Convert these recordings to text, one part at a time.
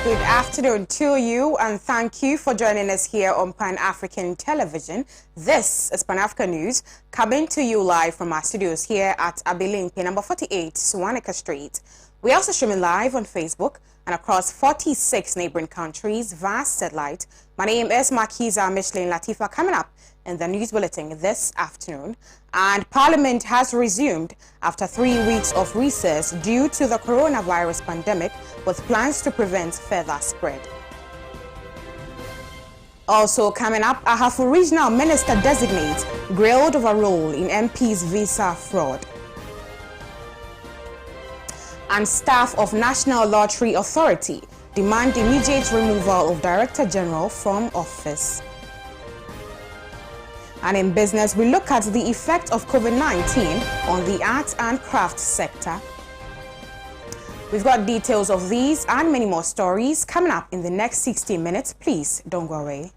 Good afternoon to you, and thank you for joining us here on Pan-African Television. This is Pan-African News, coming to you live from our studios here at Abilimpi, number 48, Suwanika Street. We're also streaming live on Facebook and across 46 neighboring countries via satellite. My name is Makiza, Micheline Latifa. Coming up in the news bulletin this afternoon, and Parliament has resumed after 3 weeks of recess due to the coronavirus pandemic, with plans to prevent further spread. Also coming up, Ahafu Regional Minister Designate grilled over role in MP's visa fraud. And staff of National Lottery Authority demand immediate removal of Director General from office. And in business, we look at the effect of COVID-19 on the arts and crafts sector. We've got details of these and many more stories coming up in the next 60 minutes. Please don't go away.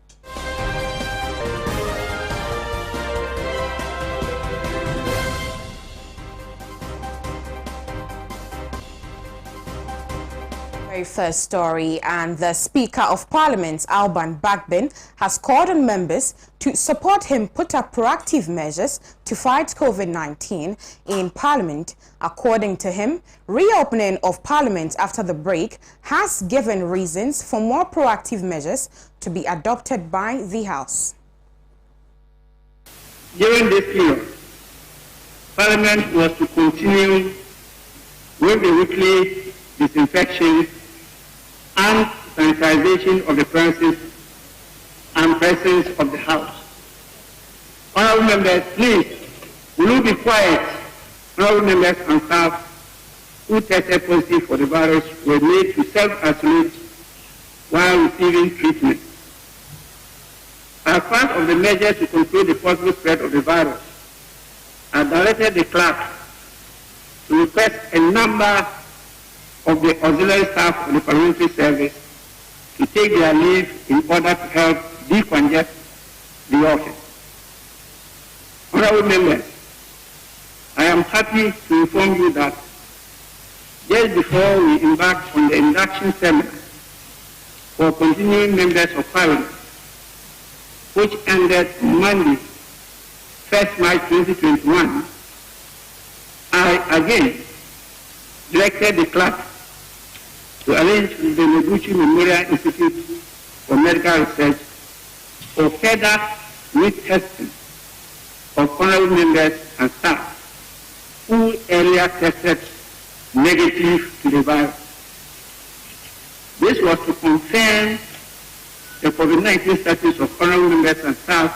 Very first story, and the Speaker of Parliament, Alban Bagbin, has called on members to support him put up proactive measures to fight COVID-19 in Parliament. According to him, reopening of Parliament after the break has given reasons for more proactive measures to be adopted by the House. During this period, Parliament was to continue with the weekly disinfection and sanitization of the premises and presence of the House. Honourable members, please, will you be quiet? Honourable members and staff who tested positive for the virus were made to self-isolate while receiving treatment. As part of the measures to control the possible spread of the virus, I directed the clerk to request a number of the auxiliary staff of the Parliamentary service to take their leave in order to help decongest the office. Honourable members, I am happy to inform you that just before we embarked on the induction seminar for continuing members of Parliament, which ended Monday, 1st March 2021, I again directed the clerk to arrange with the Noguchi Memorial Institute for Medical Research for further retesting of honourable members and staff who earlier tested negative to the virus. This was to confirm the COVID-19 status of honourable members and staff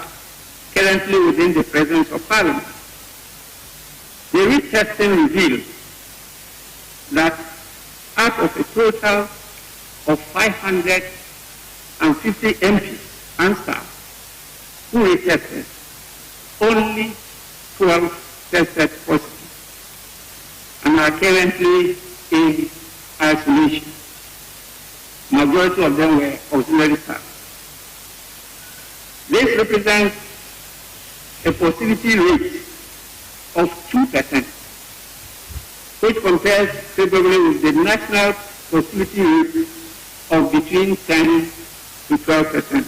currently within the presence of Parliament. The retesting revealed that out of a total of 550 MPs and staff who were tested, only 12 tested positive and are currently in isolation. Majority of them were auxiliary staff. This represents a positivity rate of 2%. which compares favorably with the national positivity rate of between 10 to 12%.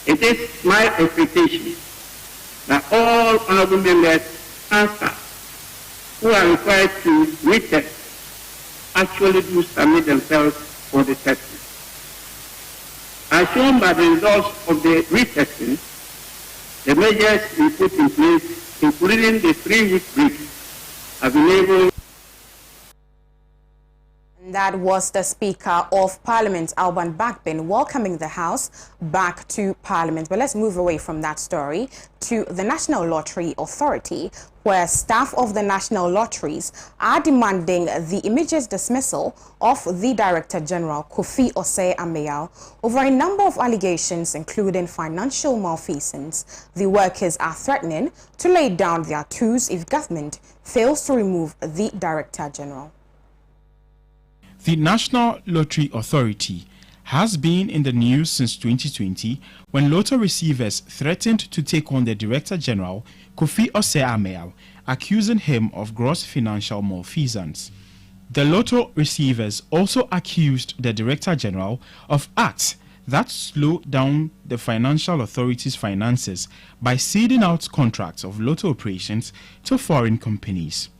It is my expectation that all honourable members and staff who are required to retest actually do submit themselves for the testing. As shown by the results of the retesting, the measures we put in place, including the 3-week break, have been able. That was the Speaker of Parliament, Alban Bagbin, welcoming the House back to Parliament. But let's move away from that story to the National Lottery Authority, where staff of the national lotteries are demanding the immediate dismissal of the Director General, Kofi Osei-Ameyaw, over a number of allegations, including financial malfeasance. The workers are threatening to lay down their tools if government fails to remove the Director General. The National Lottery Authority has been in the news since 2020 when lotto receivers threatened to take on the Director General, Kofi Osei-Ameyaw, accusing him of gross financial malfeasance. The Lotto receivers also accused the Director General of acts that slow down the Financial Authority's finances by ceding out contracts of Lotto operations to foreign companies.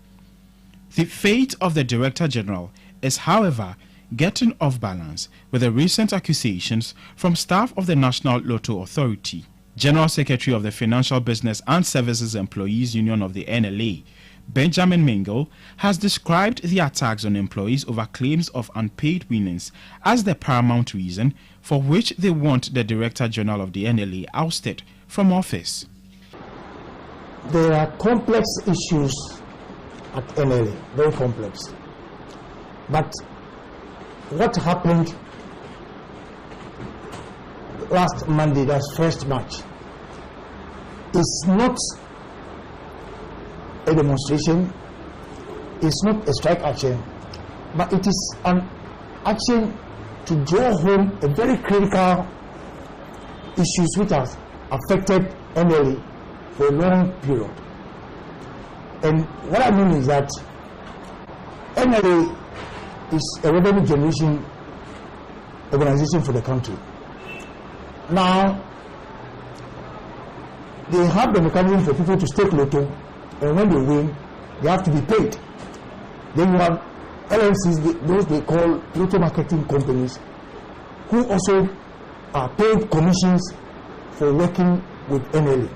The fate of the Director General is, however, getting off balance with the recent accusations from staff of the National Lotto Authority. General Secretary of the Financial Business and Services Employees Union of the NLA, Benjamin Mingle, has described the attacks on employees over claims of unpaid winnings as the paramount reason for which they want the Director General of the NLA ousted from office. There are complex issues at NLA, very complex. But what happened last Monday, that's 1st March, is not a demonstration, it's not a strike action, but it is an action to draw home a very critical issues which have affected NLA for a long period. And what I mean is that NLA is a revenue generation organization for the country. Now, they have the mechanism for people to stake Lotto, and when they win, they have to be paid. Then you have LLCs, those they call Lotto marketing companies, who also are paid commissions for working with NLA.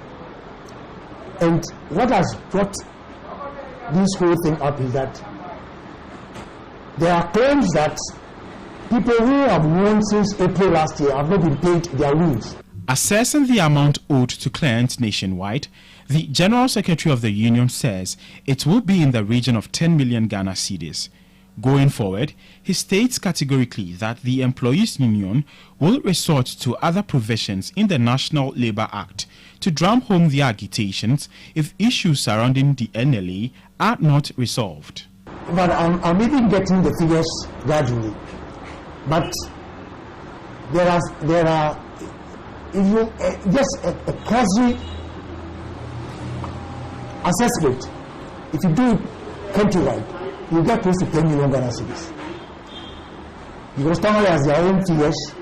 And what has brought this whole thing up is that there are claims that people who have won since April last year have not been paid their wins. Assessing the amount owed to clients nationwide, the General Secretary of the Union says it will be in the region of 10 million Ghana cedis. Going forward, he states categorically that the Employees Union will resort to other provisions in the National Labour Act to drum home their agitations if issues surrounding the NLA are not resolved. But I'm even getting the figures gradually. But there are if you just a cursory assessment, if you do it countrywide, you get close to 10 million Ghana cedis. Because Tamale has their own figures,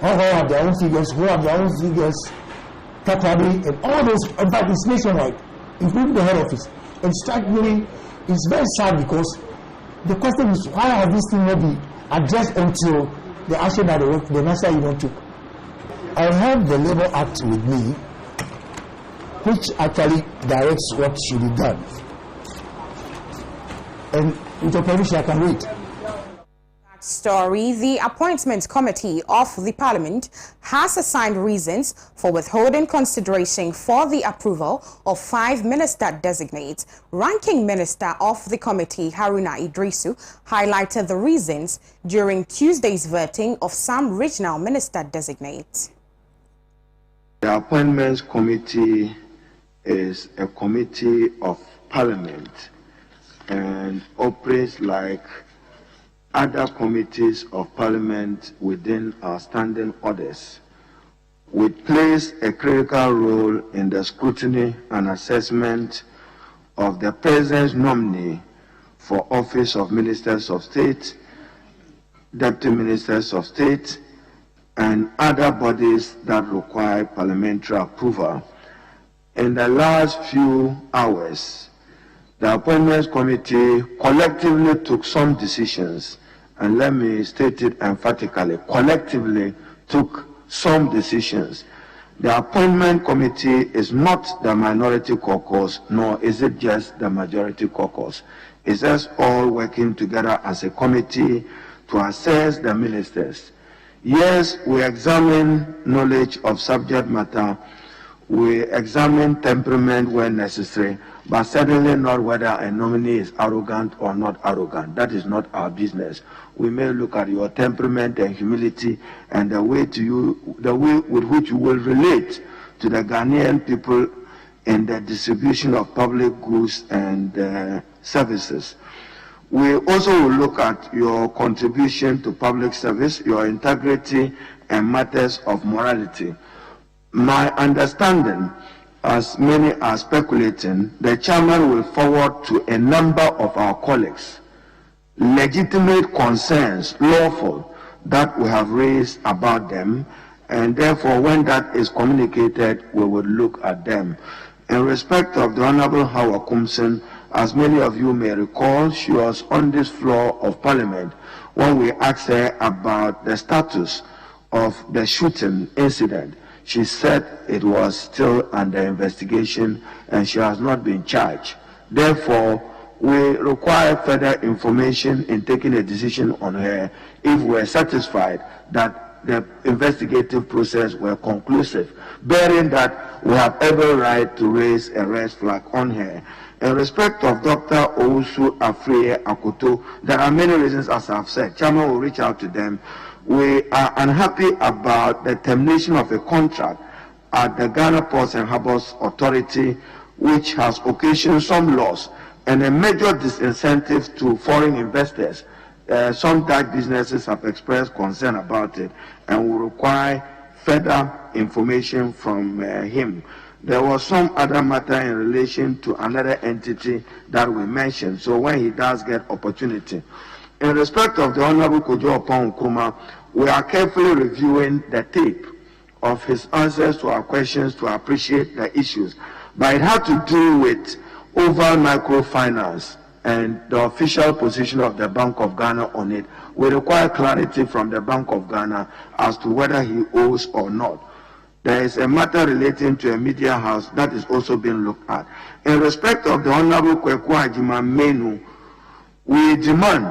Hong have their own figures, who have their own figures, Takrabi, and all those, in fact, it's nationwide, including the head office. And strikingly, it's very sad because the question is, why has this thing not been addressed until the action that the National Union took? I have the Labour Act with me, which actually directs what should be done. And with your permission, I can wait. Story, the Appointments Committee of the Parliament has assigned reasons for withholding consideration for the approval of 5 minister designates. Ranking Minister of the committee, Haruna Idrisu, highlighted the reasons during Tuesday's voting of some regional minister designates. The Appointments Committee is a committee of Parliament and operates like other committees of Parliament within our standing orders. We plays a critical role in the scrutiny and assessment of the President's nominee for office of Ministers of State, Deputy Ministers of State, and other bodies that require parliamentary approval. In the last few hours, the Appointments Committee collectively took some decisions, and let me state it emphatically, collectively took some decisions. The Appointment Committee is not the minority caucus, nor is it just the majority caucus. It's us all working together as a committee to assess the ministers. Yes, we examine knowledge of subject matter, we examine temperament when necessary, but certainly not whether a nominee is arrogant or not arrogant. That is not our business. We may look at your temperament and humility and the way with which you will relate to the Ghanaian people in the distribution of public goods and services. We also will look at your contribution to public service, your integrity, and matters of morality. My understanding, as many are speculating, the chairman will forward to a number of our colleagues legitimate concerns, lawful, that we have raised about them, and therefore when that is communicated, we will look at them. In respect of the Honorable Howard Kumson, as many of you may recall, she was on this floor of Parliament when we asked her about the status of the shooting incident. She said it was still under investigation and she has not been charged. Therefore, we require further information in taking a decision on her if we're satisfied that the investigative process were conclusive, bearing that we have every right to raise a red flag on her. In respect of Dr. Owusu Afriye Akoto, there are many reasons, as I've said. Chairman will reach out to them. We are unhappy about the termination of a contract at the Ghana Ports and Harbours Authority, which has occasioned some loss and a major disincentive to foreign investors. Some Dutch businesses have expressed concern about it and will require further information from him. There was some other matter in relation to another entity that we mentioned, so when he does get opportunity. In respect of the Honorable Kojo Opon Nkrumah, we are carefully reviewing the tape of his answers to our questions to appreciate the issues. But it had to do with oval microfinance and the official position of the Bank of Ghana on it. We require clarity from the Bank of Ghana as to whether he owes or not. There is a matter relating to a media house that is also being looked at. In respect of the Honorable Kweku Ajima Menu, we demand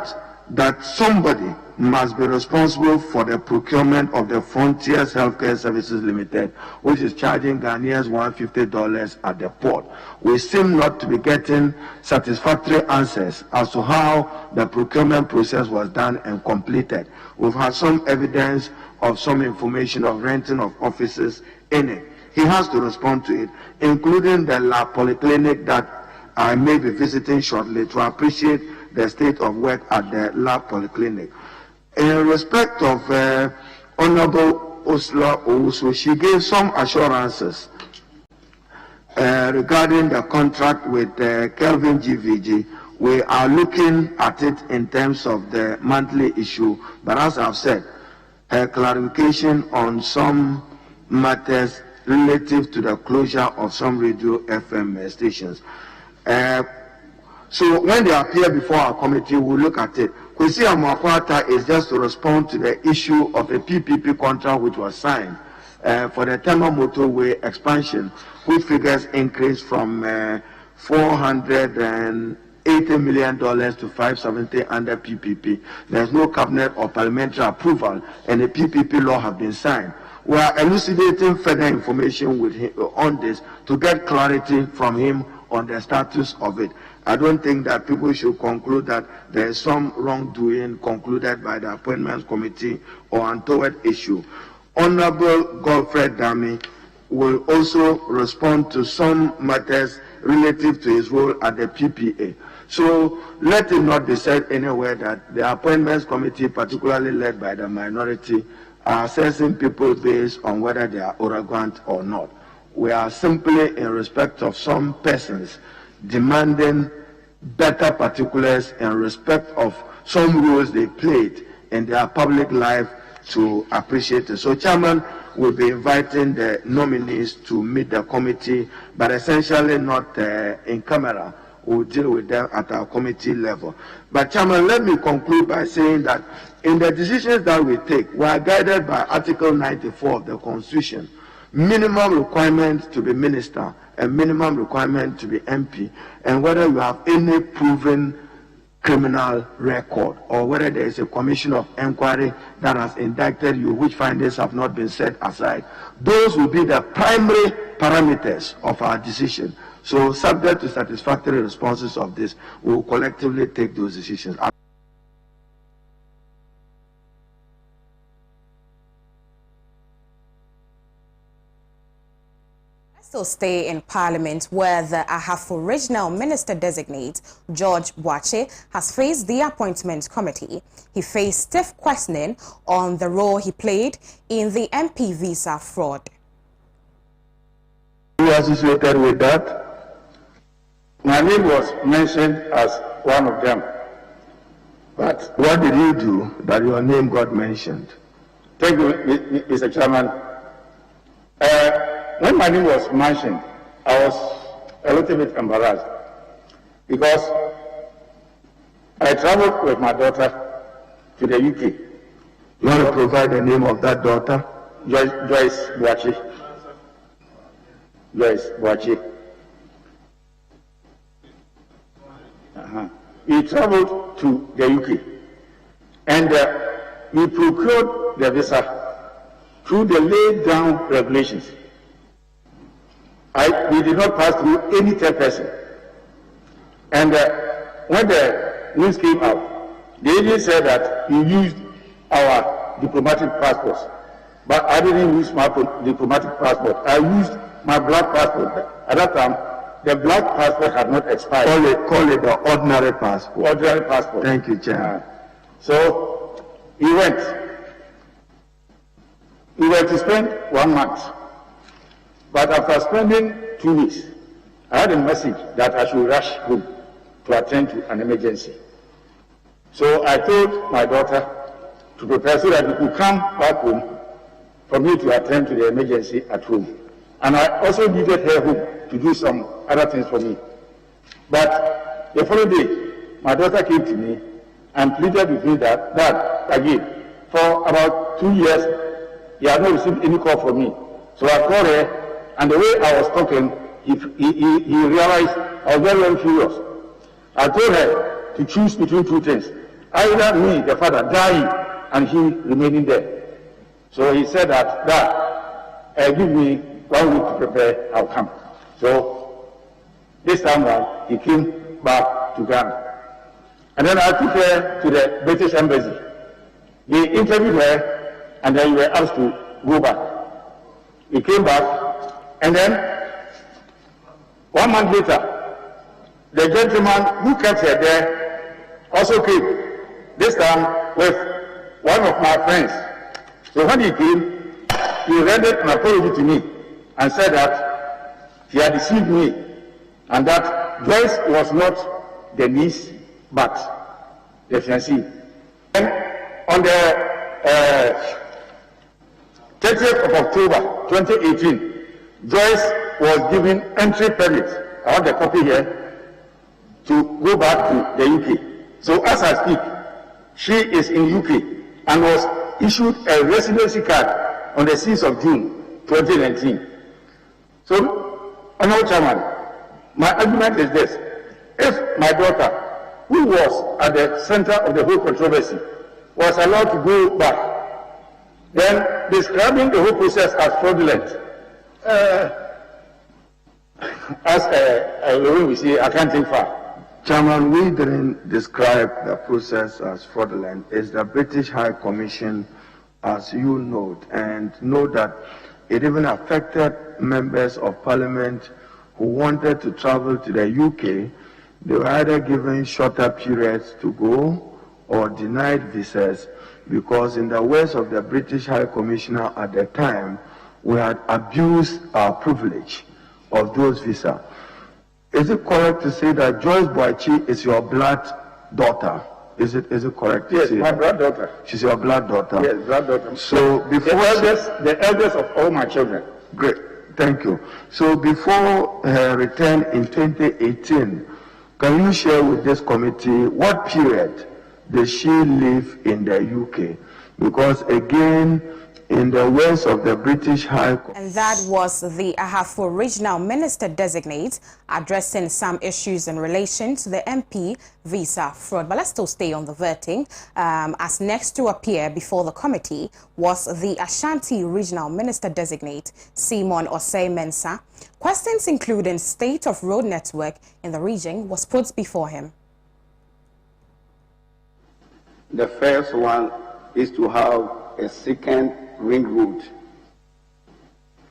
that somebody must be responsible for the procurement of the Frontiers Healthcare Services Limited, which is charging Ghanaians $150 at the port. We seem not to be getting satisfactory answers as to how the procurement process was done and completed. We've had some evidence of some information of renting of offices in it. He has to respond to it, including the lab polyclinic that I may be visiting shortly to appreciate the state of work at the lab polyclinic. In respect of Honorable Osla Owusu, she gave some assurances regarding the contract with Kelvin GVG. We are looking at it in terms of the monthly issue, but as I've said, her clarification on some matters relative to the closure of some radio FM stations. So when they appear before our committee, we'll look at it. Kwesi Amoakwata is just to respond to the issue of a PPP contract which was signed for the Tema Motorway expansion, which figures increased from $480 million to $570 under PPP. There's no cabinet or parliamentary approval, and the PPP law have been signed. We are elucidating further information with him on this to get clarity from him on the status of it. I don't think that people should conclude that there is some wrongdoing concluded by the Appointments Committee or untoward issue. Honorable Godfred Dami will also respond to some matters relative to his role at the PPA. So let it not be said anywhere that the Appointments Committee, particularly led by the minority, are assessing people based on whether they are arrogant or not. We are simply, in respect of some persons, demanding better particulars in respect of some roles they played in their public life to appreciate it. So Chairman will be inviting the nominees to meet the committee, but essentially not in camera. We'll deal with them at our committee level. But Chairman, let me conclude by saying that in the decisions that we take, we are guided by Article 94 of the Constitution. Minimum requirement to be minister and minimum requirement to be MP, and whether you have any proven criminal record or whether there is a commission of inquiry that has indicted you, which findings have not been set aside. Those will be the primary parameters of our decision. So subject to satisfactory responses of this, we will collectively take those decisions. Still stay in Parliament, where the Ahafo Regional Minister-designate, George Boache, has faced the Appointments Committee. He faced stiff questioning on the role he played in the MP visa fraud. Who associated with that? My name was mentioned as one of them. But what did you do that your name got mentioned? Thank you, Mr. Chairman. When my name was mentioned, I was a little bit embarrassed because I traveled with my daughter to the UK. You want to provide the name of that daughter? Joyce Boachi. Joyce Boachi. We traveled to the UK and we procured the visa through the laid down regulations. We did not pass through any third person. And when the news came out, the agent said that he used our diplomatic passports. But I didn't use my diplomatic passport. I used my black passport. At that time, the black passport had not expired. Call it the ordinary passport. Ordinary passport. Thank you, Chairman. So he went. We were to spend 1 month. But after spending 2 weeks, I had a message that I should rush home to attend to an emergency. So I told my daughter to prepare so that we could come back home for me to attend to the emergency at home. And I also needed her home to do some other things for me. But the following day, my daughter came to me and pleaded with me that again, for about 2 years, he had not received any call from me. So I called her, and the way I was talking, he realized I was very, very furious. I told her to choose between two things. Either me, the father, dying, and he remaining there. So he said that give me 1 week to prepare, I'll come. So this time around, he came back to Ghana. And then I took her to the British Embassy. They interviewed her, and then we were asked to go back. We came back, and then 1 month later, the gentleman who kept her there also came, this time with one of my friends. So when he came, he rendered an apology to me and said that he had deceived me and that Joyce was not the niece but the fiancée. And on the 30th of October 2018, Joyce was given entry permit, I have the copy here, to go back to the UK. So as I speak, she is in UK and was issued a residency card on the 6th of June 2019. So, Honourable Chairman, my argument is this. If my daughter, who was at the center of the whole controversy, was allowed to go back, then describing the whole process as fraudulent, as we say, I can't think far. Chairman, we didn't describe the process as fraudulent. It's the British High Commission, as you note, and note that it even affected members of Parliament who wanted to travel to the UK. They were either given shorter periods to go or denied visas because in the words of the British High Commissioner at the time, we had abused our privilege of those visas. Is it correct to say that Joyce Boachi is your blood daughter? Is it correct? Yes, my blood daughter. She's your blood daughter. Yes, blood daughter. So before the eldest of all my children. Great, thank you. So before her return in 2018, can you share with this committee what period did she live in the UK? Because again, in the words of the British High Court. And that was the Ahafo Regional Minister-designate addressing some issues in relation to the MP visa fraud. But let's still stay on the vetting. As next to appear before the committee was the Ashanti Regional Minister-designate, Simon Osei-Mensah. Questions including state of road network in the region was put before him. The first one is to have a second ring road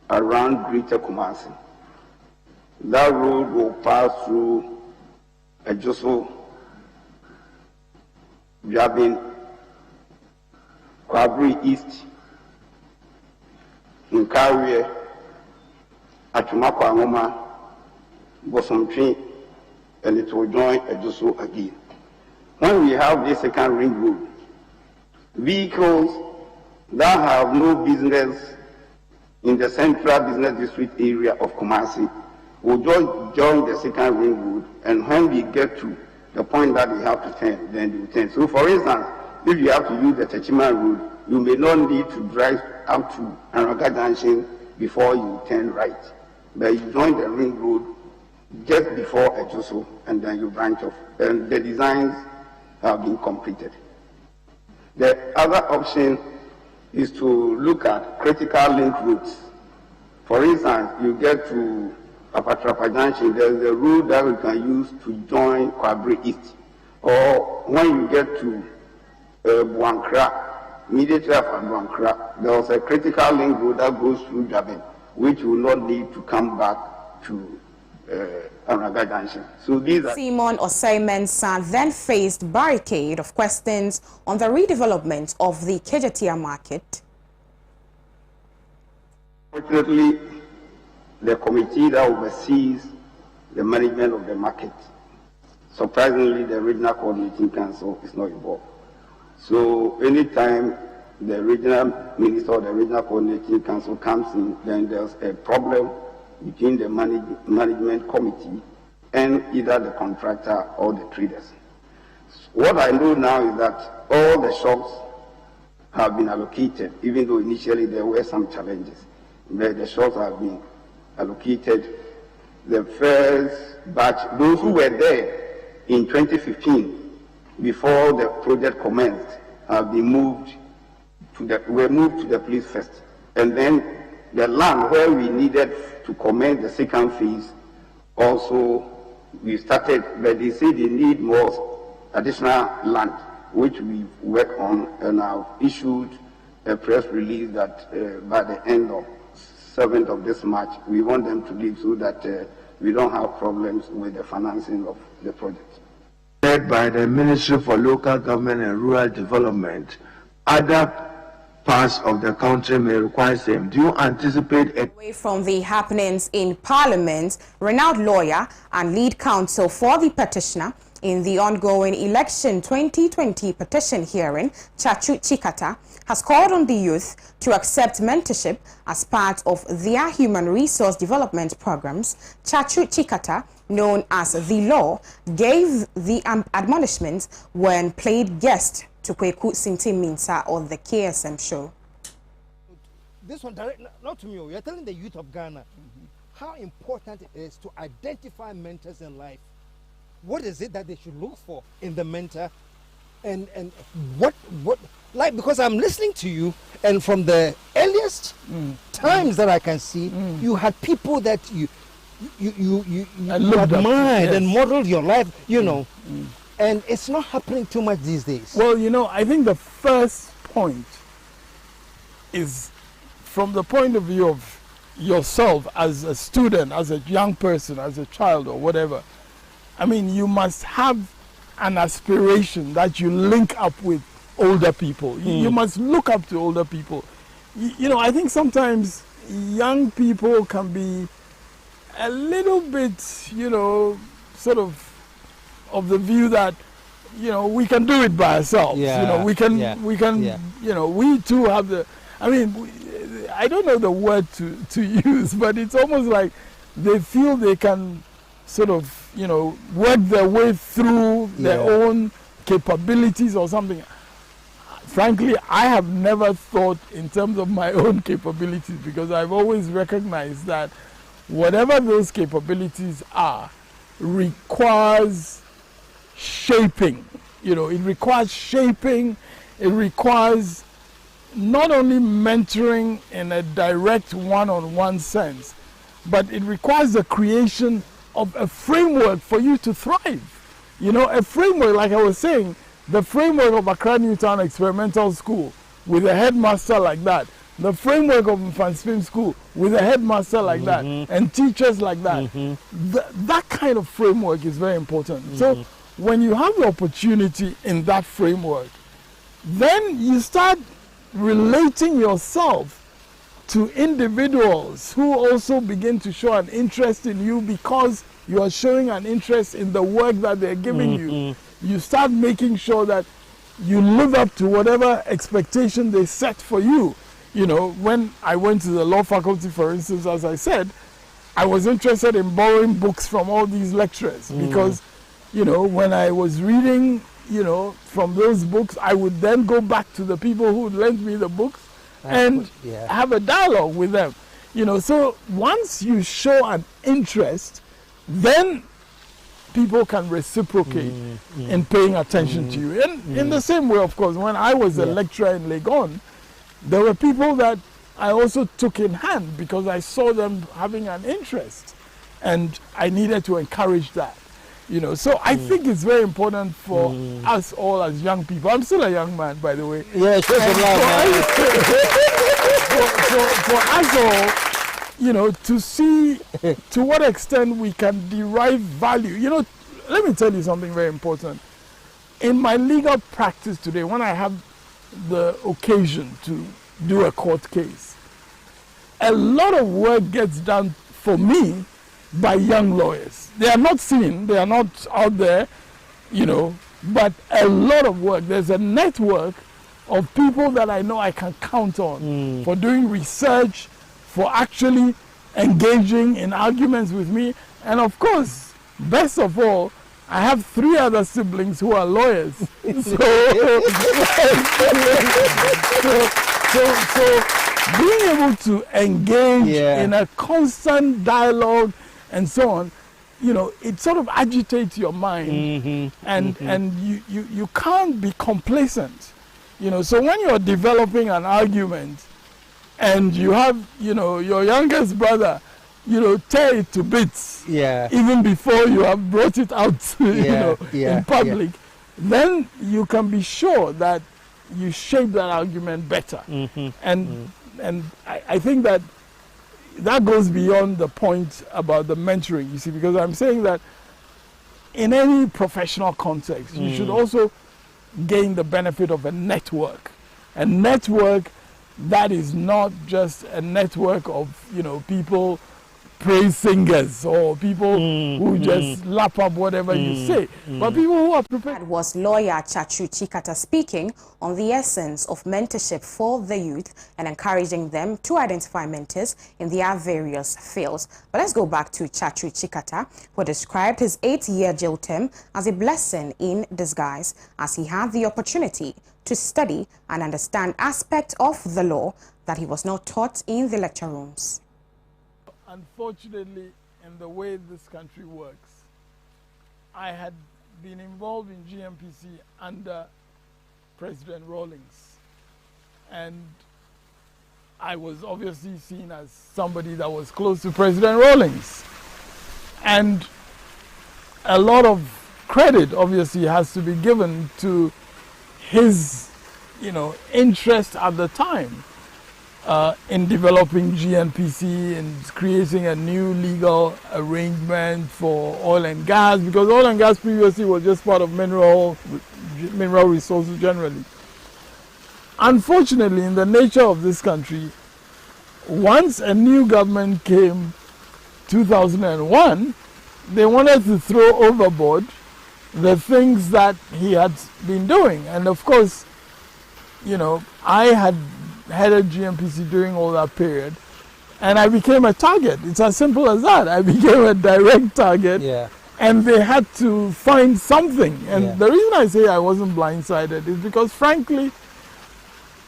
around Greater Kumasi. That road will pass through Ejoso, Jabin, Kwabri East, Nkawie, Atumakwa Ngoma, Bosomtwi, and it will join Ejoso again. when we have this second ring road, vehicles that have no business in the central business district area of Kumasi will just join the second ring road, and when we get to the point that they have to turn, then they will turn. So for instance, if you have to use the Techima road, you may not need to drive up to Anaga Junction before you turn right. But you join the ring road just before Ejoso, and then you branch off. And the designs have been completed. The other option is to look at critical link routes. For instance, you get to Apatrapa Junction, there's a route that we can use to join Kwabre East. Or when you get to Buankra, immediately after Buankra, there was a critical link road that goes through Jabin, which will not need to come back to Anaga Junction. So these are... Simon Oseimen's son then faced barricade of questions on the redevelopment of the Kejetia market. Fortunately, the committee that oversees the management of the market, surprisingly, the regional coordinating council is not involved. So anytime the regional minister or the regional coordinating council comes in, then there's a problem between the management committee and either the contractor or the traders. What I know now is that all the shops have been allocated, even though initially there were some challenges. But the shops have been allocated. The first batch, those who were there in 2015, before the project commenced, have been moved to the place first. And then the land where we needed to commence the second phase, also we started, but they say they need more additional land, which we work on, and I've issued a press release that by the end of 7th of this March, we want them to leave so that we don't have problems with the financing of the project. Led by the Ministry for Local Government and Rural Development, other parts of the country may require same. Do you anticipate away from the happenings in Parliament, renowned lawyer and lead counsel for the petitioner in the ongoing election 2020 petition hearing, Chachu Chikata, has called on the youth to accept mentorship as part of their human resource development programs. Chachu Chikata, known as The Law, gave the admonishments when played guest to Kweku Sinti Minsa on the KSM show. This one direct, not to me, we are telling the youth of Ghana how important it is to identify mentors in life. What is it that they should look for in the mentor, and what like, because I'm listening to you, and from the earliest times that I can see, you had people that you admired and modeled your life, you know, and it's not happening too much these days. Well, you know, I think the first point is from the point of view of yourself as a student, as a young person, as a child or whatever. I mean, you must have an aspiration that you link up with older people. You must look up to older people. You know, I think sometimes young people can be a little bit, you know, sort of the view that, you know, we can do it by ourselves. Yeah, you know, we can, you know, we too have the, I mean, I don't know the word to use, but it's almost like they feel they can sort of, you know, work their way through their own capabilities or something. Frankly, I have never thought in terms of my own capabilities, because I've always recognized that whatever those capabilities are requires shaping. You know, it requires shaping, it requires not only mentoring in a direct one-on-one sense, but it requires the creation of a framework for you to thrive. You know, a framework, like I was saying, the framework of Accra Newtown Experimental School with a headmaster like that, the framework of Mfanspim School with a headmaster like that, and teachers like that. That kind of framework is very important. So when you have the opportunity in that framework, then you start relating yourself to individuals who also begin to show an interest in you because you are showing an interest in the work that they're giving you. You start making sure that you live up to whatever expectation they set for you. You know, when I went to the law faculty, for instance, as I said, I was interested in borrowing books from all these lecturers because, you know, when I was reading, you know, from those books, I would then go back to the people who lent me the books and have a dialogue with them. You know, so once you show an interest, then people can reciprocate in paying attention to you. And in the same way, of course, when I was a lecturer in Legon, there were people that I also took in hand because I saw them having an interest and I needed to encourage that. You know, so I think it's very important for us all as young people. I'm still a young man, by the way. Yeah, for us all, you know, to see to what extent we can derive value. You know, let me tell you something very important. In my legal practice today, when I have the occasion to do a court case, a lot of work gets done for me by young lawyers. They are not seen, they are not out there, you know, but a lot of work. There's a network of people that I know I can count on for doing research, for actually engaging in arguments with me. And of course, best of all, I have 3 other siblings who are lawyers. So being able to engage in a constant dialogue and so on, you know, it sort of agitates your mind, and you can't be complacent, you know. So when you're developing an argument and you have, you know, your youngest brother, you know, tear it to bits, even before you have brought it out, you know, in public, then you can be sure that you shape that argument better. And I think that goes beyond the point about the mentoring, you see, because I'm saying that in any professional context, you should also gain the benefit of a network that is not just a network of, you know, people, praise singers or people who just lap up whatever you say, but people who are prepared. That was lawyer Chachu Chikata speaking on the essence of mentorship for the youth and encouraging them to identify mentors in their various fields. But let's go back to Chachu Chikata, who described his 8-year jail term as a blessing in disguise, as he had the opportunity to study and understand aspects of the law that he was not taught in the lecture rooms. Unfortunately, in the way this country works, I had been involved in GMPC under President Rawlings, and I was obviously seen as somebody that was close to President Rawlings, and a lot of credit obviously has to be given to his, you know, interest at the time in developing GNPC and creating a new legal arrangement for oil and gas, because oil and gas previously was just part of mineral resources generally. Unfortunately, in the nature of this country, once a new government came, 2001, they wanted to throw overboard the things that he had been doing. And of course, you know, I had headed GMPC during all that period, and I became a target. It's as simple as that. I became a direct target, and they had to find something. And the reason I say I wasn't blindsided is because, frankly,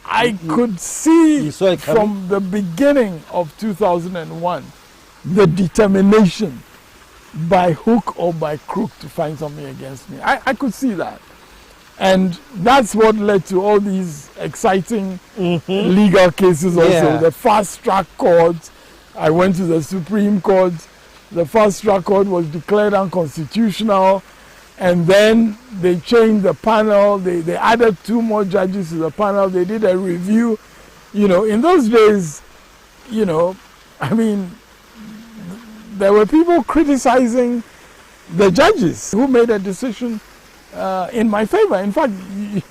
I could see from the beginning of 2001 the determination by hook or by crook to find something against me. I could see that. And that's what led to all these exciting legal cases also. The fast-track court, I went to the Supreme Court. The fast-track court was declared unconstitutional. And then they changed the panel. They added 2 more judges to the panel. They did a review. You know, in those days, you know, I mean, there were people criticizing the judges who made a decision in my favor. In fact,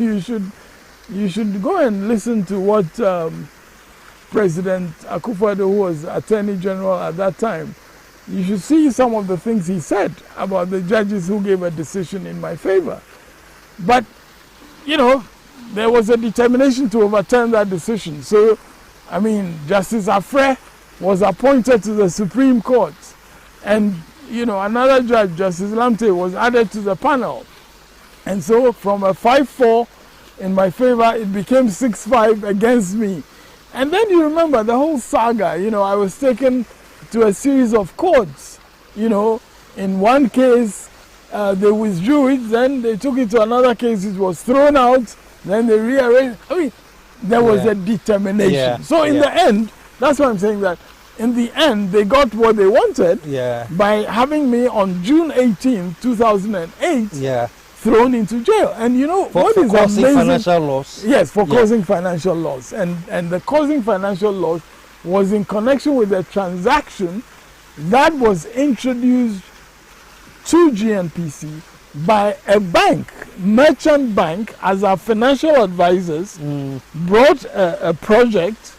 you should go and listen to what President Akufo-Addo, who was Attorney General at that time, you should see some of the things he said about the judges who gave a decision in my favor. But, you know, there was a determination to overturn that decision. So, I mean, Justice Afre was appointed to the Supreme Court. And, you know, another judge, Justice Lamte, was added to the panel. And so from a 5-4 in my favor, it became 6-5 against me. And then you remember the whole saga. You know, I was taken to a series of courts. You know, in one case, they withdrew it, then they took it to another case, it was thrown out, then they rearranged. I mean, there was a determination. Yeah. So in the end, that's why I'm saying that in the end, they got what they wanted by having me on June 18, 2008, thrown into jail. And you know, what is causing amazing, financial loss. Yes, for causing financial loss. And the causing financial loss was in connection with a transaction that was introduced to GNPC by a bank, merchant bank, as our financial advisors, brought a project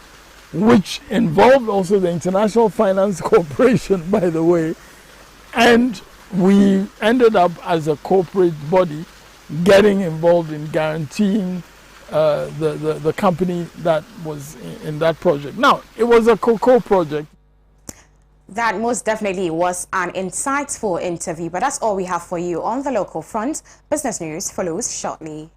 which involved also the International Finance Corporation, by the way, and we ended up as a corporate body getting involved in guaranteeing the company that was in that project. Now, it was a cocoa project. That most definitely was an insightful interview, but that's all we have for you on the local front. Business news follows shortly.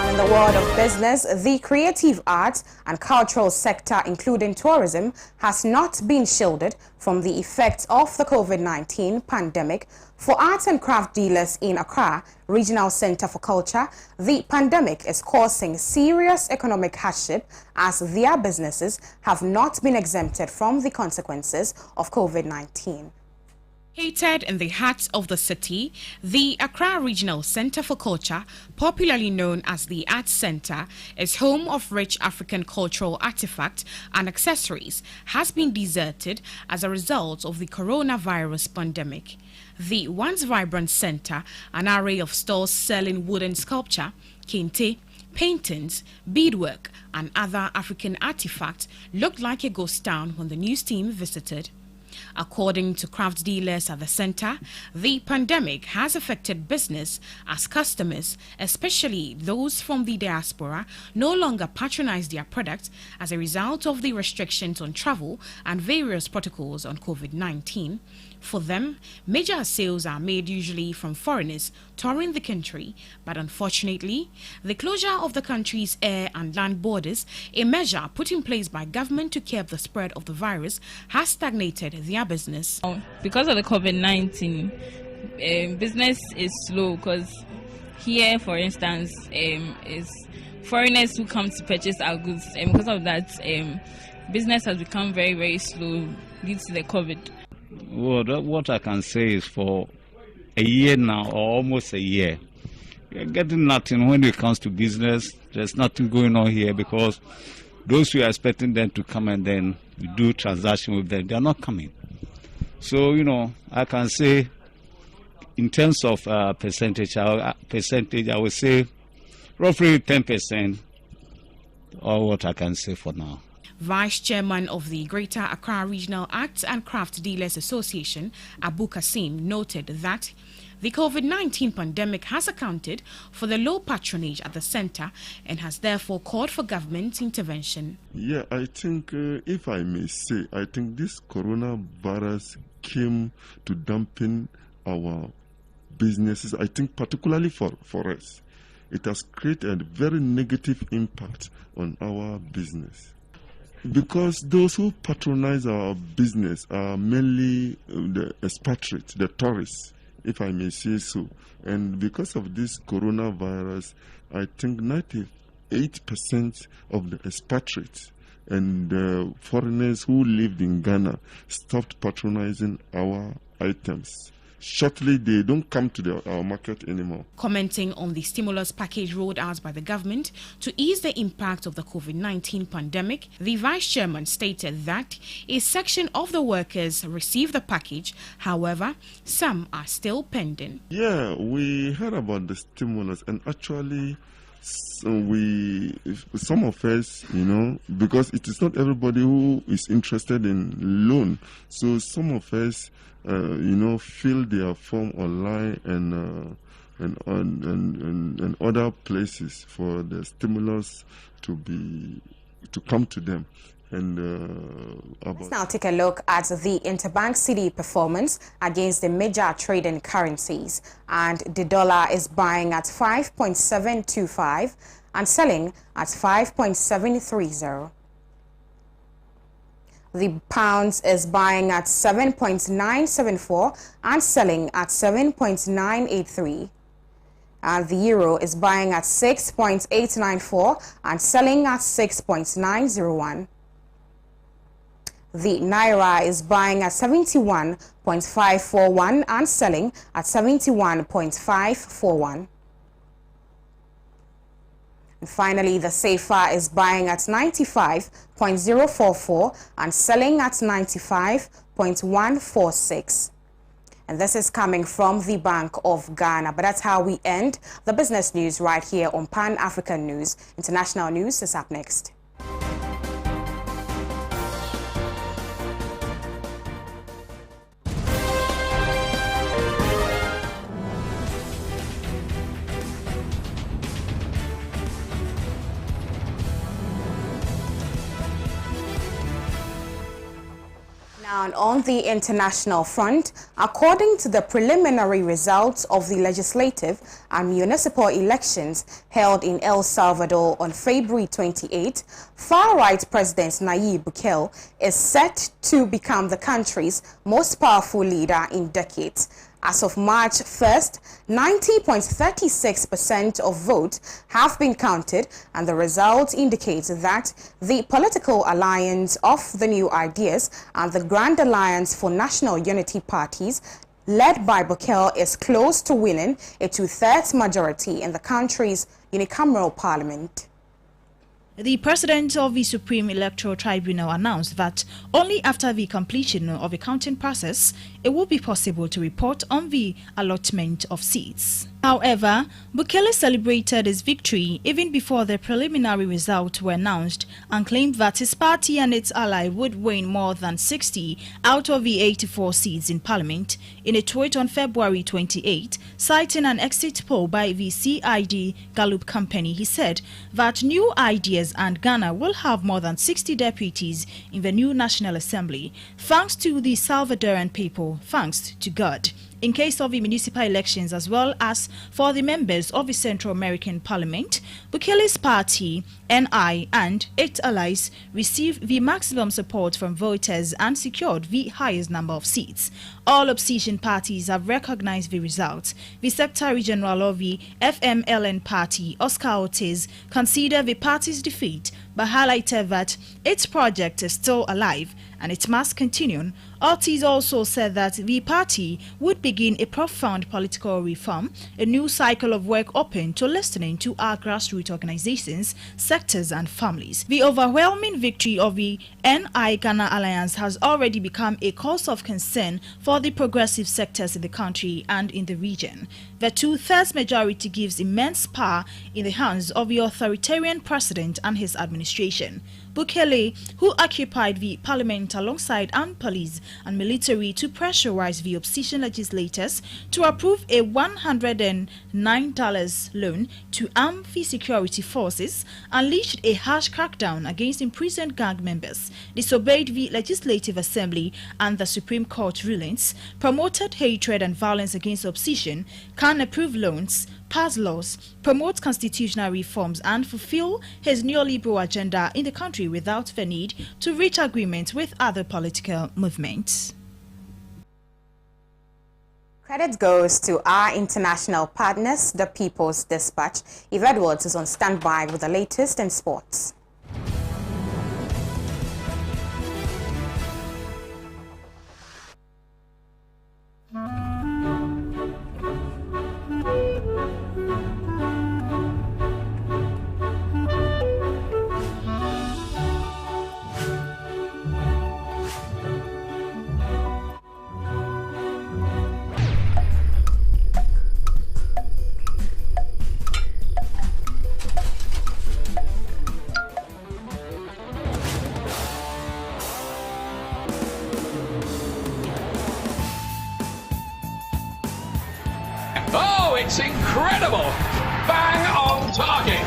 In the world of business, the creative arts and cultural sector, including tourism, has not been shielded from the effects of the COVID-19 pandemic. For arts and craft dealers in Accra Regional Center for Culture, the pandemic is causing serious economic hardship as their businesses have not been exempted from the consequences of COVID-19. Located in the heart of the city, the Accra Regional Center for Culture, popularly known as the Arts Center, is home of rich African cultural artifacts and accessories, has been deserted as a result of the coronavirus pandemic. The once vibrant center, an array of stalls selling wooden sculpture, kente, paintings, beadwork, and other African artifacts, looked like a ghost town when the news team visited. According to craft dealers at the center, the pandemic has affected business as customers, especially those from the diaspora, no longer patronize their products as a result of the restrictions on travel and various protocols on COVID-19. For them, major sales are made usually from foreigners touring the country, but unfortunately, the closure of the country's air and land borders, a measure put in place by government to curb the spread of the virus, has stagnated their business. Because of the COVID-19, business is slow because here, for instance, is foreigners who come to purchase our goods, and because of that, business has become very, very slow due to the COVID. Well, what I can say is for a year now, or almost a year, we're getting nothing when it comes to business. There's nothing going on here because those who are expecting them to come and then we do transaction with them, they are not coming. So, you know, I can say in terms of percentage, I would say roughly 10%, or what I can say for now. Vice Chairman of the Greater Accra Regional Arts and Craft Dealers Association, Abu Kasim, noted that the COVID-19 pandemic has accounted for the low patronage at the center and has therefore called for government intervention. Yeah, I think, if I may say, I think this coronavirus came to dampen our businesses, I think particularly for us. It has created a very negative impact on our business. Because those who patronize our business are mainly the expatriates, the tourists, if I may say so. And because of this coronavirus, I think 98% of the expatriates and foreigners who lived in Ghana stopped patronizing our items. Shortly, they don't come to our market anymore. Commenting on the stimulus package rolled out by the government to ease the impact of the COVID-19 pandemic, the vice chairman stated that a section of the workers received the package. However, some are still pending. Yeah, we heard about the stimulus, and actually some of us, because it is not everybody who is interested in loan, so some of us fill their form online and other places for the stimulus to come to them. Let's now take a look at the interbank cedi performance against the major trading currencies. And the dollar is buying at 5.725 and selling at 5.730. The pound is buying at 7.974 and selling at 7.983. And the euro is buying at 6.894 and selling at 6.901. The naira is buying at 71.541 and selling at 71.541. And finally, the CFA is buying at 95.044 and selling at 95.146. And this is coming from the Bank of Ghana. But that's how we end the business news right here on Pan African News. International news is up next. And on the international front, according to the preliminary results of the legislative and municipal elections held in El Salvador on February 28, far-right President Nayib Bukele is set to become the country's most powerful leader in decades. As of March 1st, 90.36% of votes have been counted, and the result indicates that the political alliance of the New Ideas and the Grand Alliance for National Unity parties, led by Bukele, is close to winning a two-thirds majority in the country's unicameral parliament. The president of the Supreme Electoral Tribunal announced that only after the completion of the counting process, it will be possible to report on the allotment of seats. However, Bukele celebrated his victory even before the preliminary results were announced and claimed that his party and its ally would win more than 60 out of the 84 seats in parliament. In a tweet on February 28, citing an exit poll by the CID Gallup company, he said that New Ideas and Ghana will have more than 60 deputies in the new National Assembly, thanks to the Salvadoran people, thanks to God. In case of the municipal elections as well as for the members of the Central American Parliament, Bukele's party, NI, and its allies received the maximum support from voters and secured the highest number of seats. All opposition parties have recognized the results. The Secretary General of the FMLN party, Oscar Ortiz, considered the party's defeat but highlighted that its project is still alive and it must continue. Ortiz also said that the party would begin a profound political reform, a new cycle of work open to listening to our grassroots organizations, sectors and families. The overwhelming victory of the NI Ghana Alliance has already become a cause of concern for the progressive sectors in the country and in the region. The two-thirds majority gives immense power in the hands of the authoritarian president and his administration. Bukele, who occupied the parliament alongside armed police and military to pressurize the opposition legislators to approve a $109 loan to arm the security forces, unleashed a harsh crackdown against imprisoned gang members, disobeyed the Legislative Assembly and the Supreme Court rulings, promoted hatred and violence against opposition, can approve loans, pass laws, promote constitutional reforms and fulfill his neoliberal agenda in the country without the need to reach agreement with other political movements. Credit goes to our international partners, the People's Dispatch. Eve Edwards is on standby with the latest in sports. Oh, it's incredible! Bang on target!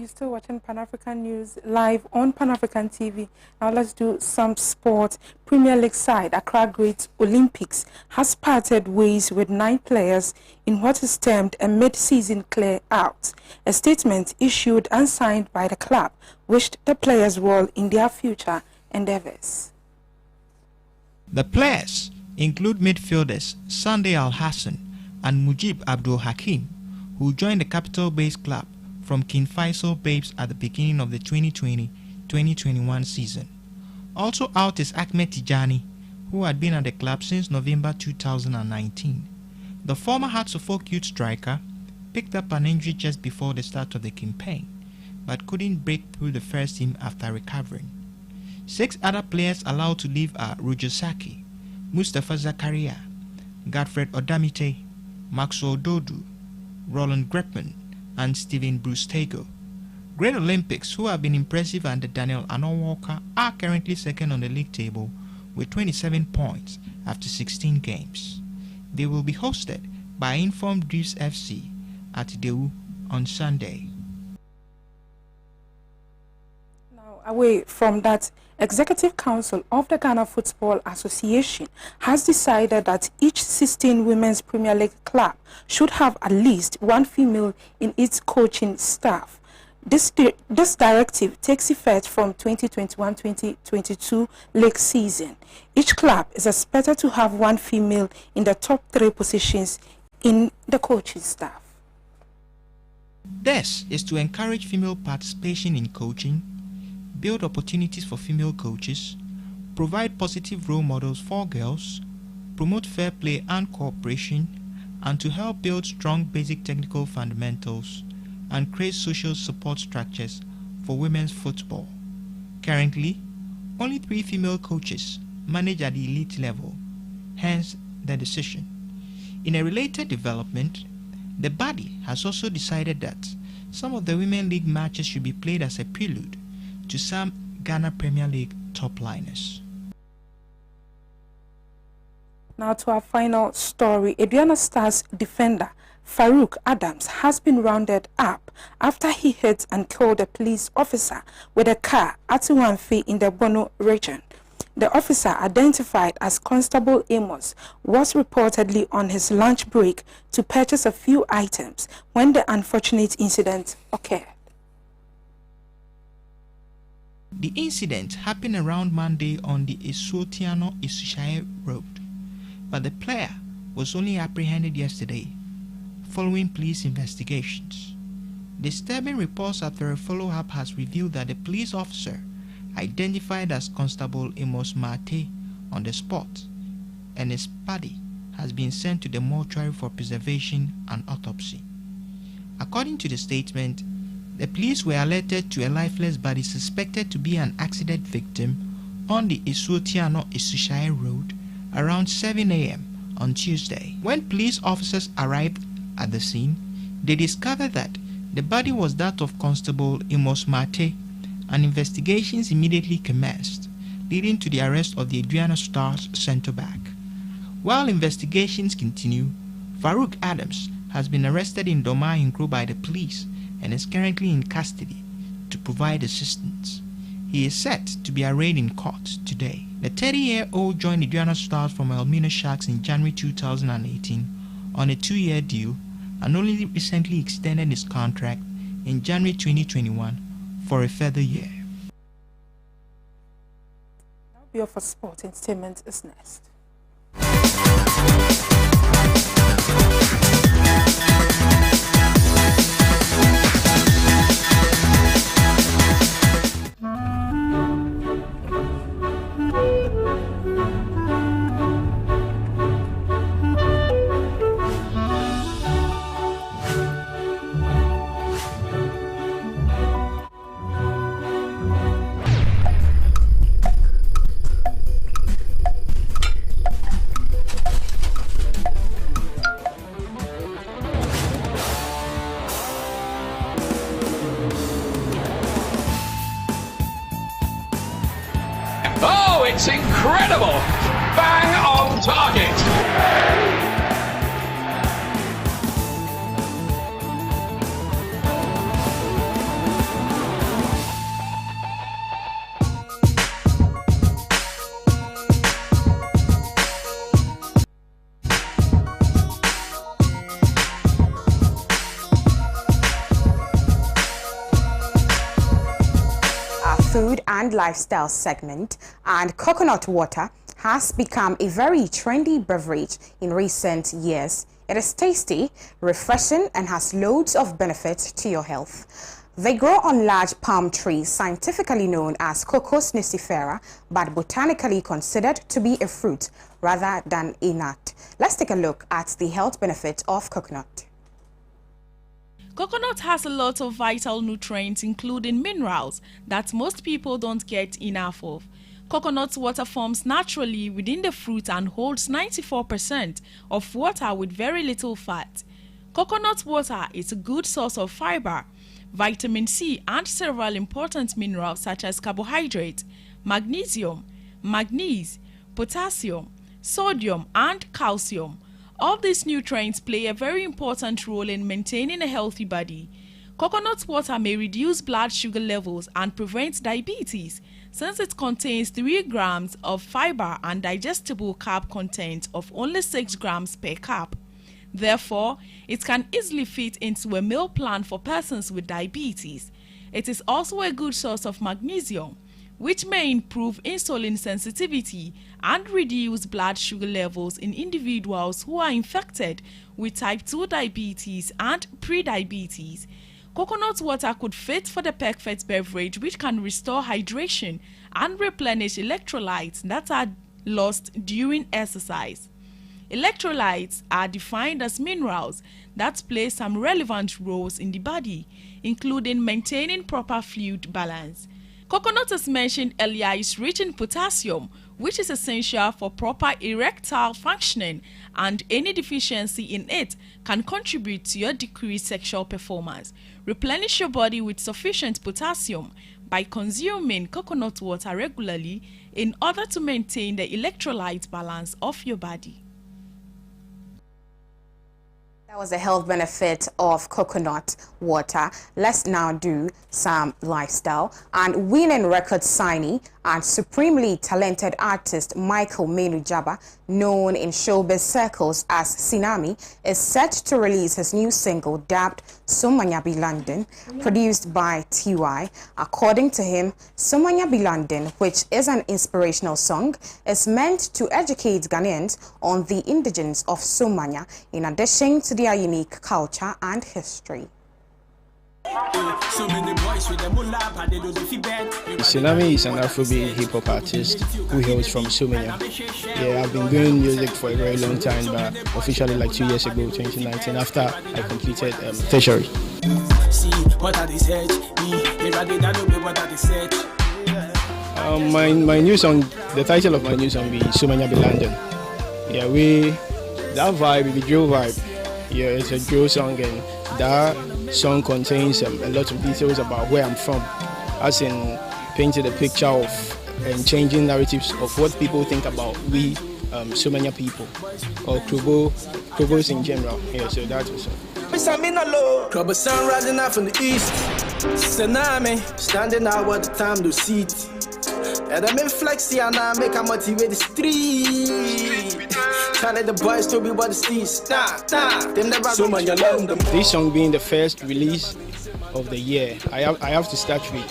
Still watching Pan-African News live on Pan-African TV. Now let's do some sport. Premier League side Accra Great Olympics has parted ways with 9 players in what is termed a mid-season clear-out. A statement issued and signed by the club wished the players well in their future endeavors. The players include midfielders Sunday Al Hassan and Mujib Abdul Hakim, who joined the capital-based club from King Faisal Babes at the beginning of the 2020-2021 season. Also out is Ahmed Tijani, who had been at the club since November 2019. The former Hearts of Oak youth striker picked up an injury just before the start of the campaign, but couldn't break through the first team after recovering. 6 other players allowed to leave are Roger Saki, Mustafa Zakaria, Godfred Odamite, Maxwell Dodu, Roland Gretman, and Stephen Bruce Tago. Great Olympics, who have been impressive under Daniel Walker, are currently second on the league table with 27 points after 16 games. They will be hosted by Informed Dreams FC at Dewu on Sunday. Now, away from that, Executive Council of the Ghana Football Association has decided that each 16 Women's Premier League club should have at least 1 female in its coaching staff. This directive takes effect from 2021-2022 league season. Each club is expected to have 1 female in the top 3 positions in the coaching staff. This is to encourage female participation in coaching, build opportunities for female coaches, provide positive role models for girls, promote fair play and cooperation, and to help build strong basic technical fundamentals and create social support structures for women's football. Currently, only 3 female coaches manage at the elite level, hence the decision. In a related development, the body has also decided that some of the Women League matches should be played as a prelude to some Ghana Premier League top liners. Now to our final story. Aduana Stars defender Farouk Adams has been rounded up after he hit and killed a police officer with a car at Uwanfe in the Bono region. The officer, identified as Constable Amos, was reportedly on his lunch break to purchase a few items when the unfortunate incident occurred. The incident happened around Monday on the Esuotiano-Isushire road, but the player was only apprehended yesterday following police investigations. Disturbing reports after a follow-up has revealed that the police officer, identified as Constable Amos Mate, on the spot, and his body has been sent to the mortuary for preservation and autopsy. According to the statement, the police were alerted to a lifeless body suspected to be an accident victim on the Esuotiano-Isushire road around 7 a.m. on Tuesday. When police officers arrived at the scene, they discovered that the body was that of Constable Amos Mate, and investigations immediately commenced, leading to the arrest of the Aduana Stars centre-back. While investigations continue, Farouk Adams has been arrested in Doma Inkro by the police and is currently in custody to provide assistance. He is set to be arraigned in court today. The 30-year-old joined the Aduana Stars from Elmina Sharks in January 2018 on a 2-year deal and only recently extended his contract in January 2021 for a further year. Now, for sport entertainment is next. It's incredible. Bang on target. Food and lifestyle segment, and coconut water has become a very trendy beverage in recent years. It is tasty, refreshing, and has loads of benefits to your health. They grow on large palm trees, scientifically known as Cocos nucifera, but botanically considered to be a fruit rather than a nut. Let's take a look at the health benefits of coconut. Coconut has a lot of vital nutrients, including minerals, that most people don't get enough of. Coconut water forms naturally within the fruit and holds 94% of water with very little fat. Coconut water is a good source of fiber, vitamin C, and several important minerals such as carbohydrate, magnesium, manganese, potassium, sodium, and calcium. All these nutrients play a very important role in maintaining a healthy body. Coconut water may reduce blood sugar levels and prevent diabetes, since it contains 3 grams of fiber and digestible carb content of only 6 grams per cup. Therefore, it can easily fit into a meal plan for persons with diabetes. It is also a good source of magnesium, which may improve insulin sensitivity and reduce blood sugar levels in individuals who are infected with type 2 diabetes and pre-diabetes. Coconut water could fit for the perfect beverage which can restore hydration and replenish electrolytes that are lost during exercise. Electrolytes are defined as minerals that play some relevant roles in the body, including maintaining proper fluid balance. Coconut, as mentioned earlier, is rich in potassium, which is essential for proper erectile functioning, and any deficiency in it can contribute to your decreased sexual performance. Replenish your body with sufficient potassium by consuming coconut water regularly in order to maintain the electrolyte balance of your body. That was the health benefit of coconut water. Let's now do some lifestyle. And winning record signing and supremely talented artist Michael Menu Jaba, known in showbiz circles as Tsunami, is set to release his new single dubbed Somanya Be London, produced by TY. According to him, Somanya Be London, which is an inspirational song, is meant to educate Ghanaians on the indigenes of Somanya, in addition to their unique culture and history. Tsunami is an Afrobeat hip-hop artist who hails from Somanya. Yeah, I've been doing music for a very long time, but officially like 2 years ago, 2019, after I completed tertiary. My new song, the title of my new song will be Somanya Be London. Yeah, that vibe, the drill vibe. Yeah, it's a drill song, and that song contains a lot of details about where I'm from, as in painting a picture of and changing narratives of what people think about we Somanya people or Krobos in general. Yeah, so that's also. Trouble sun rising out from the east. Tsunami standing out what the time to see it. And I'm in flexi and I make a motivate the street. Telling the boys to be what the streets. This song being the first release of the year, I have to start with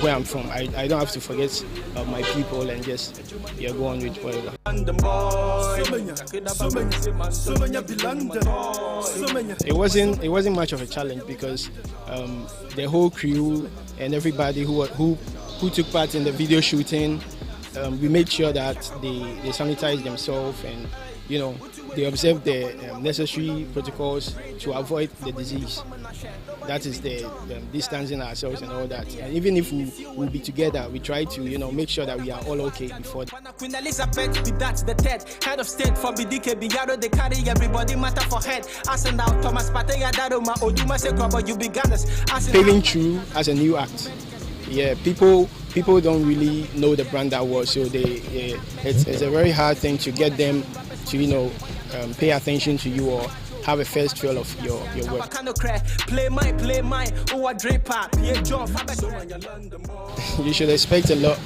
where I'm from. I don't have to forget my people and just go on with whatever. It wasn't much of a challenge because the whole crew and everybody who took part in the video shooting, we made sure that they sanitize themselves and they observe the necessary protocols to avoid the disease. That is the distancing ourselves and all that. And even if we will be together, we try to make sure that we are all okay before. Queen Elizabeth be that's the third head of state for BDK Biaro. They carry everybody matter for head. Asking out Thomas Pateya Daroma Oduma Sekwa, but you be Ganas. Paving through as a new act. yeah, people don't really know the brand that well, so it's a very hard thing to get them to pay attention to you or have a first feel of your work. You should expect a lot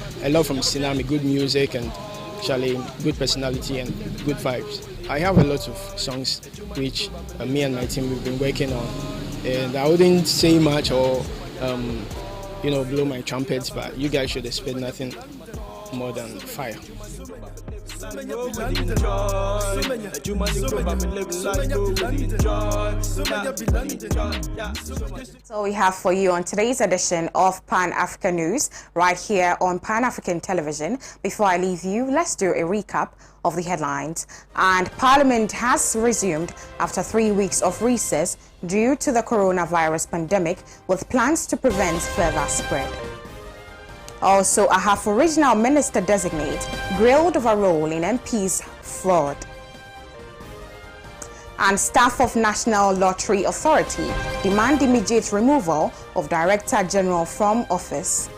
from Tsunami, good music and actually good personality and good vibes. I have a lot of songs which me and my team we've been working on, and I wouldn't say much or blow my trumpets, but you guys should expect nothing more than fire. So we have for you on today's edition of Pan-Africa News right here on Pan-African Television. Before I leave you, let's do a recap of the headlines. And Parliament has resumed after 3 weeks of recess due to the coronavirus pandemic, with plans to prevent further spread. Also, a half-original minister-designate grilled over role in MP's fraud. And staff of National Lottery Authority demand immediate removal of Director General from office.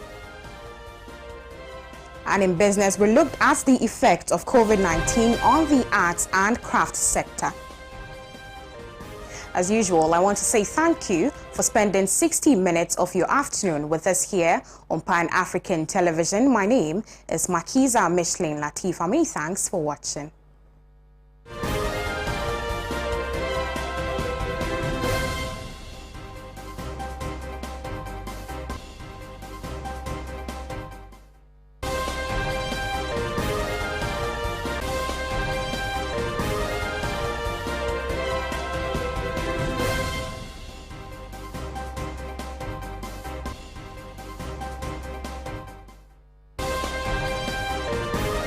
And in business, we looked at the effect of COVID-19 on the arts and crafts sector. As usual, I want to say thank you for spending 60 minutes of your afternoon with us here on Pan-African Television. My name is Makiza Micheline Latif. Many thanks for watching.